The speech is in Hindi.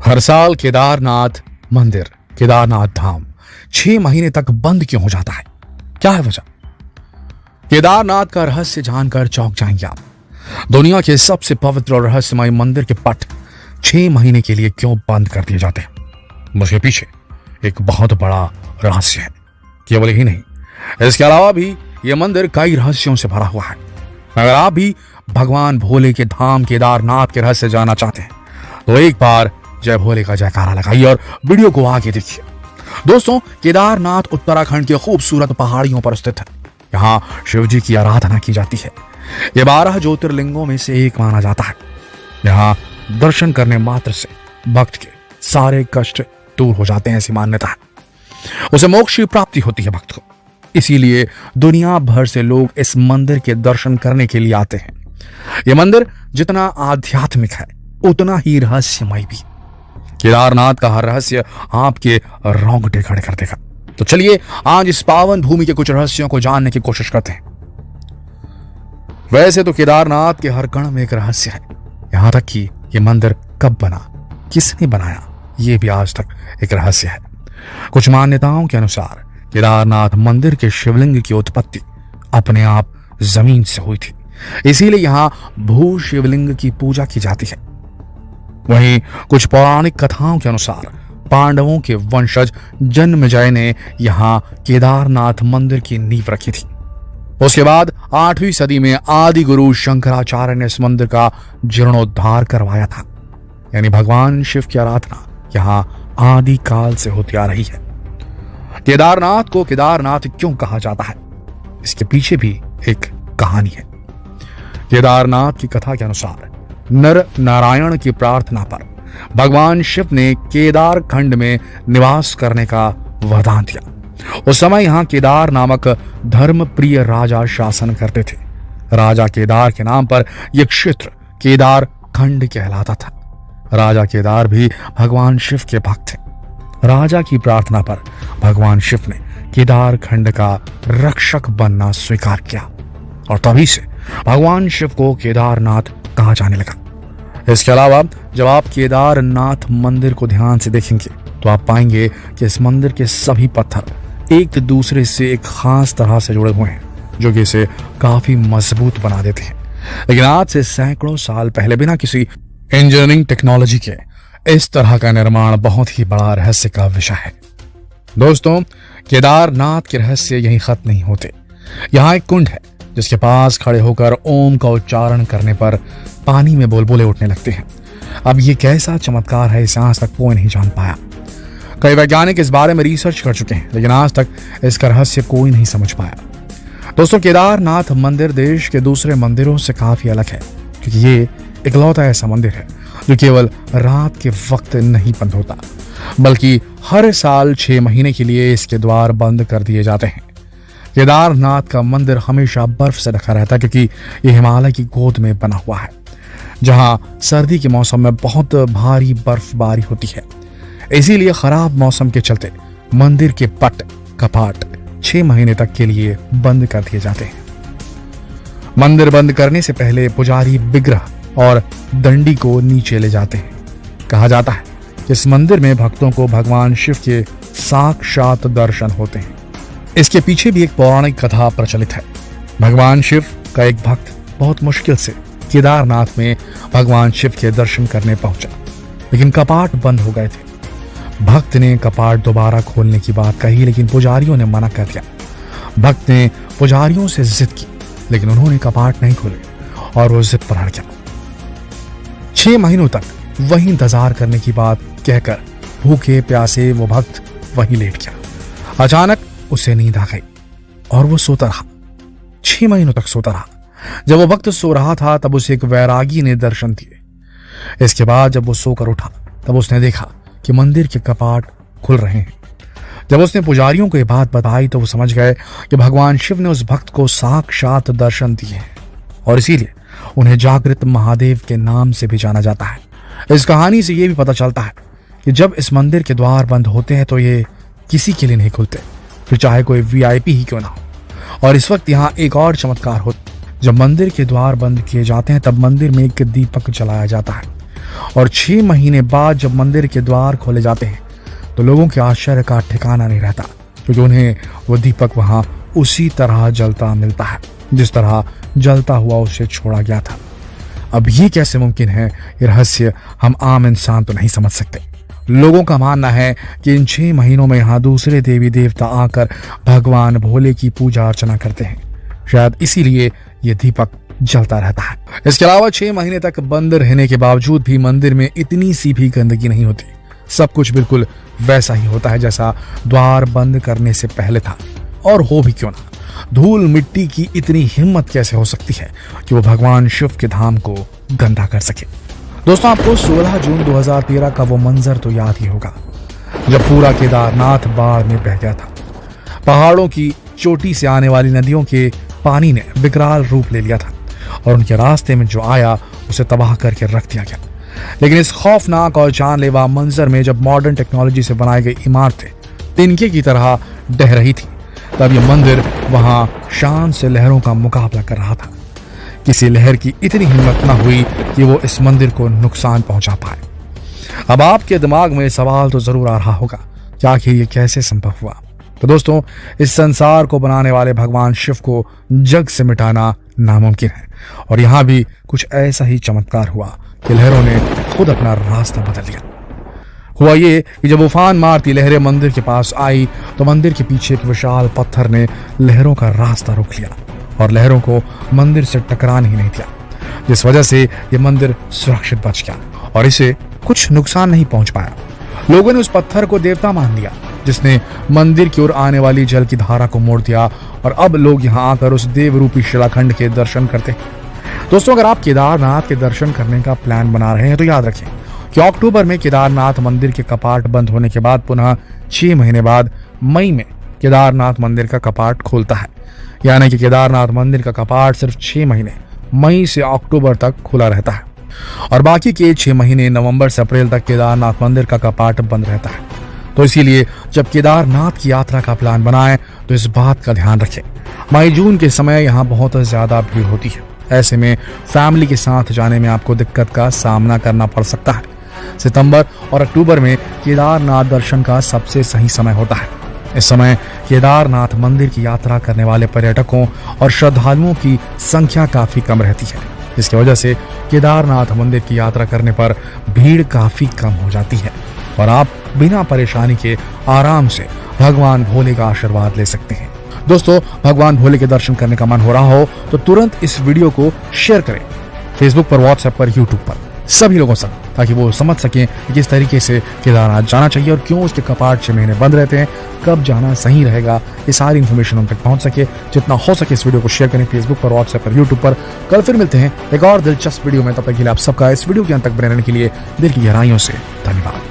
हर साल केदारनाथ मंदिर, केदारनाथ धाम 6 महीने तक बंद क्यों हो जाता है? क्या है वजह? केदारनाथ का रहस्य जानकर चौंक जाएंगे आप। दुनिया के सबसे पवित्र और रहस्यमय मंदिर के पट 6 महीने के लिए क्यों बंद कर दिए जाते हैं? उसके पीछे एक बहुत बड़ा रहस्य है। केवल यही नहीं, इसके अलावा भी यह मंदिर कई रहस्यों से भरा हुआ है। अगर आप भी भगवान भोले के धाम केदारनाथ के रहस्य जानना चाहते हैं तो एक बार जय भोले का जयकारा लगाइए और वीडियो को आगे देखिए। दोस्तों, केदारनाथ उत्तराखंड की खूबसूरत पहाड़ियों पर स्थित है। यहाँ शिव जी की आराधना की जाती है। ये 12 ज्योतिर्लिंगों में से एक माना जाता है। यहाँ दर्शन करने मात्र से भक्त के सारे कष्ट दूर हो जाते हैं, ऐसी मान्यता है। उसे मोक्ष की प्राप्ति होती है भक्त को। इसीलिए दुनिया भर से लोग इस मंदिर के दर्शन करने के लिए आते हैं। यह मंदिर जितना आध्यात्मिक है उतना ही रहस्यमय भी। केदारनाथ का हर रहस्य आपके रोंगटे खड़े कर देगा। तो चलिए आज इस पावन भूमि के कुछ रहस्यों को जानने की कोशिश करते हैं। वैसे तो केदारनाथ के हर कण में एक रहस्य है। यहां तक कि यह मंदिर कब बना, किसने बनाया, यह भी आज तक एक रहस्य है। कुछ मान्यताओं के अनुसार केदारनाथ मंदिर के शिवलिंग की उत्पत्ति अपने आप जमीन से हुई थी, इसीलिए यहां भू शिवलिंग की पूजा की जाती है। वहीं कुछ पौराणिक कथाओं के अनुसार पांडवों के वंशज जन्मेजय ने यहां केदारनाथ मंदिर की नींव रखी थी। उसके बाद 8वीं सदी में आदि गुरु शंकराचार्य ने इस मंदिर का जीर्णोद्धार करवाया था। यानी भगवान शिव की आराधना यहां आदि काल से होती आ रही है। केदारनाथ को केदारनाथ क्यों कहा जाता है, इसके पीछे भी एक कहानी है। केदारनाथ की कथा के अनुसार नर नारायण की प्रार्थना पर भगवान शिव ने केदार खंड में निवास करने का वरदान दिया। उस समय यहां केदार नामक धर्म प्रिय राजा शासन करते थे। राजा केदार के नाम पर यह क्षेत्र केदार खंड कहलाता था। राजा केदार भी भगवान शिव के भक्त थे। राजा की प्रार्थना पर भगवान शिव ने केदार खंड का रक्षक बनना स्वीकार किया और तभी से भगवान शिव को केदारनाथ कहा जाने लगा। इसके अलावा जब आप केदारनाथ मंदिर को ध्यान से देखेंगे तो आप पाएंगे कि इस मंदिर के सभी पत्थर एक दूसरे से एक खास तरह से जुड़े हुए हैं, जो कि इसे काफी मजबूत बना देते हैं। लेकिन आज से सैकड़ों साल पहले बिना किसी इंजीनियरिंग टेक्नोलॉजी के इस तरह का निर्माण बहुत ही बड़ा रहस्य का विषय है। दोस्तों, केदारनाथ के रहस्य यहीं खत्म नहीं होते। यहाँ एक कुंड है जिसके पास खड़े होकर ओम का उच्चारण करने पर पानी में बुलबुले उठने लगते हैं। अब ये कैसा चमत्कार है, इसे आज तक कोई नहीं जान पाया। कई वैज्ञानिक इस बारे में रिसर्च कर चुके हैं, लेकिन आज तक इसका रहस्य कोई नहीं समझ पाया। दोस्तों, केदारनाथ मंदिर देश के दूसरे मंदिरों से काफी अलग है, क्योंकि ये इकलौता ऐसा मंदिर है जो केवल रात के वक्त नहीं बंद होता, बल्कि हर साल 6 महीने के लिए इसके द्वार बंद कर दिए जाते हैं। केदारनाथ का मंदिर हमेशा बर्फ से ढका रहता है, क्योंकि यह हिमालय की गोद में बना हुआ है, जहां सर्दी के मौसम में बहुत भारी बर्फबारी होती है। इसीलिए खराब मौसम के चलते मंदिर के पट कपाट 6 महीने तक के लिए बंद कर दिए जाते हैं। मंदिर बंद करने से पहले पुजारी विग्रह और दंडी को नीचे ले जाते हैं। कहा जाता है कि इस मंदिर में भक्तों को भगवान शिव के साक्षात दर्शन होते हैं। इसके पीछे भी एक पौराणिक कथा प्रचलित है। भगवान शिव का एक भक्त बहुत मुश्किल से केदारनाथ में भगवान शिव के दर्शन करने पहुंचा, लेकिन कपाट बंद हो गए थे। भक्त ने कपाट दोबारा खोलने की बात कही, लेकिन पुजारियों ने मना कर दिया। भक्त ने पुजारियों से जिद की, लेकिन उन्होंने कपाट नहीं खोले और वो जिद पर अड़ गया। 6 महीनों तक वहीं इंतजार करने की बात कहकर भूखे प्यासे वो भक्त वहीं लेट गया। अचानक उसे नींद आ गई और वो सोता रहा। 6 महीनों तक सोता रहा। जब वो भक्त सो रहा था तब उसे एक वैरागी ने दर्शन दिए। इसके बाद जब वो सोकर उठा तब उसने देखा कि मंदिर के कपाट खुल रहे हैं। जब उसने पुजारियों को ये बात बताई तो वो समझ गए कि भगवान शिव ने उस भक्त को साक्षात दर्शन दिए हैं और इसीलिए उन्हें जागृत महादेव के नाम से भी जाना जाता है। इस कहानी से ये भी पता चलता है कि जब इस मंदिर के द्वार बंद होते हैं तो ये किसी के लिए नहीं खुलते, फिर चाहे कोई वीआईपी ही क्यों ना हो। और इस वक्त यहाँ एक और चमत्कार होता है। जब मंदिर के द्वार बंद किए जाते हैं तब मंदिर में एक दीपक जलाया जाता है। और 6 महीने बाद जब मंदिर के द्वार खोले जाते हैं तो लोगों के आश्चर्य का ठिकाना नहीं रहता, क्योंकि उन्हें वो दीपक वहां उसी तरह जलता मिलता है जिस तरह जलता हुआ उसे छोड़ा गया था। अब ये कैसे मुमकिन है, ये रहस्य हम आम इंसान तो नहीं समझ सकते। लोगों का मानना है कि इन 6 महीनों में यहाँ दूसरे देवी देवता आकर भगवान भोले की पूजा अर्चना करते हैं, शायद इसीलिए ये दीपक जलता रहता है। इसके अलावा 6 महीने तक बंद रहने के बावजूद भी मंदिर में इतनी सी भी गंदगी नहीं होती। सब कुछ बिल्कुल वैसा ही होता है जैसा द्वार बंद करने से पहले था। और हो भी क्यों ना, धूल मिट्टी की इतनी हिम्मत कैसे हो सकती है कि वो भगवान शिव के धाम को गंदा कर सके। दोस्तों, आपको 16 जून 2013 का वो मंजर तो याद ही होगा जब पूरा केदारनाथ बाढ़ में बह गया था। पहाड़ों की चोटी से आने वाली नदियों के पानी ने विकराल रूप ले लिया था और उनके रास्ते में जो आया उसे तबाह करके रख दिया गया। लेकिन इस खौफनाक और जानलेवा मंजर में जब मॉडर्न टेक्नोलॉजी से बनाई गई इमारतें तिनके की तरह ढह रही थी, तब यह मंदिर वहां शान से लहरों का मुकाबला कर रहा था। किसी लहर की इतनी हिम्मत न हुई कि वो इस मंदिर को नुकसान पहुंचा पाए। अब आपके दिमाग में सवाल तो जरूर आ रहा होगा कि आखिर ये कैसे संभव हुआ। तो दोस्तों, इस संसार को बनाने वाले भगवान शिव को जग से मिटाना नामुमकिन है और यहाँ भी कुछ ऐसा ही चमत्कार हुआ कि लहरों ने खुद अपना रास्ता बदल लिया। हुआ ये कि जब उफान मारती लहरें मंदिर के पास आई तो मंदिर के पीछे एक विशाल पत्थर ने लहरों का रास्ता रोक लिया और लहरों को मंदिर से टकराने ही नहीं दिया, जिस वजह से ये मंदिर सुरक्षित बच गया और इसे कुछ नुकसान नहीं पहुंच पाया। लोगों ने उस पत्थर को देवता मान लिया जिसने मंदिर की ओर आने वाली जल की धारा को मोड़ दिया और अब लोग यहाँ आकर उस देव रूपी शिलाखंड के दर्शन करते हैं। दोस्तों, अगर आप केदारनाथ के दर्शन करने का प्लान बना रहे हैं तो याद रखें कि अक्टूबर में केदारनाथ मंदिर के कपाट बंद होने के बाद पुनः 6 महीने बाद मई में केदारनाथ मंदिर का कपाट खोलता है। यानी कि केदारनाथ मंदिर का कपाट सिर्फ 6 महीने मई से अक्टूबर तक खुला रहता है और बाकी के 6 महीने नवंबर से अप्रैल तक केदारनाथ मंदिर का कपाट बंद रहता है। तो इसीलिए जब केदारनाथ की यात्रा का प्लान बनाएं तो इस बात का ध्यान रखें, मई जून के समय यहाँ बहुत ज्यादा भीड़ होती है। ऐसे में फैमिली के साथ जाने में आपको दिक्कत का सामना करना पड़ सकता है। सितंबर और अक्टूबर में केदारनाथ दर्शन का सबसे सही समय होता है। इस समय केदारनाथ मंदिर की यात्रा करने वाले पर्यटकों और श्रद्धालुओं की संख्या काफी कम रहती है, जिसकी वजह से केदारनाथ मंदिर की यात्रा करने पर भीड़ काफी कम हो जाती है और आप बिना परेशानी के आराम से भगवान भोले का आशीर्वाद ले सकते हैं। दोस्तों, भगवान भोले के दर्शन करने का मन हो रहा हो तो तुरंत इस वीडियो को शेयर करें फेसबुक पर, व्हाट्सएप पर, यूट्यूब पर, सभी लोगों से, ताकि वो समझ सकें कि किस तरीके से केदारनाथ जाना चाहिए और क्यों उसके कपाट 6 महीने बंद रहते हैं, कब जाना सही रहेगा, ये सारी इन्फॉर्मेशन उन तक पहुंच सके। जितना हो सके इस वीडियो को शेयर करें फेसबुक पर, व्हाट्सएप पर, यूट्यूब पर। कल फिर मिलते हैं एक और दिलचस्प वीडियो में। तब तक के लिए आप सबका इस वीडियो के अंत तक बने रहने के लिए दिल की गहराइयों से धन्यवाद।